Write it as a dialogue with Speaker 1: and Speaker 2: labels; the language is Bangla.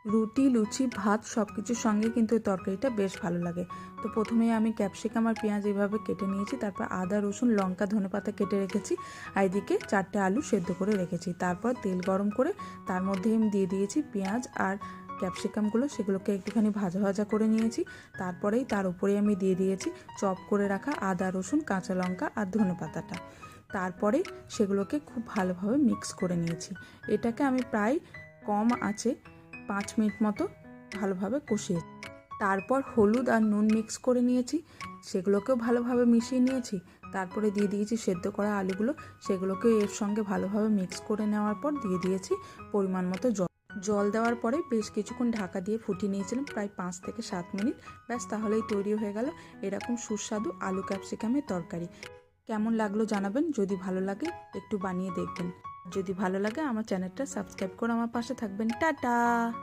Speaker 1: রুটি, লুচি, ভাত সব কিছুর সঙ্গে কিন্তু এই তরকারিটা বেশ ভালো লাগে। তো প্রথমেই আমি ক্যাপসিকাম আর পেঁয়াজ এভাবে কেটে নিয়েছি। তারপর আদা, রসুন, লঙ্কা, ধনেপাতা কেটে রেখেছি। আর এদিকে 4টে আলু সেদ্ধ করে রেখেছি। তারপর তেল গরম করে তার মধ্যে আমি দিয়ে দিয়েছি পেঁয়াজ আর ক্যাপসিকামগুলো, সেগুলোকে একটুখানি ভাজা ভাজা করে নিয়েছি। তারপরেই তার উপরেই আমি দিয়ে দিয়েছি চপ করে রাখা আদা, রসুন, কাঁচা লঙ্কা আর ধনেপাতাটা। তারপরে সেগুলোকে খুব ভালোভাবে মিক্স করে নিয়েছি। এটাকে আমি প্রায় কম আঁচে 5 মিনিট মতো ভালোভাবে কষিয়ে, তারপর হলুদ আর নুন মিক্স করে নিয়েছি, সেগুলোকেও ভালোভাবে মিশিয়ে নিয়েছি। তারপরে দিয়ে দিয়েছি সেদ্ধ করা আলুগুলো, সেগুলোকে এর সঙ্গে ভালোভাবে মিক্স করে নেওয়ার পর দিয়ে দিয়েছি পরিমাণ মতো জল দেওয়ার পরে বেশ কিছুক্ষণ ঢাকা দিয়ে ফুটিয়ে নিয়েছিলাম, প্রায় 5 থেকে 7 মিনিট। ব্যাস, তাহলেই তৈরি হয়ে গেল এরকম সুস্বাদু আলু ক্যাপসিকামের তরকারি। কেমন লাগলো জানাবেন, যদি ভালো লাগে একটু বানিয়ে দেখবেন। যদি ভালো লাগে আমার চ্যানেলটা সাবস্ক্রাইব করে আমার পাশে থাকবেন। টাটা।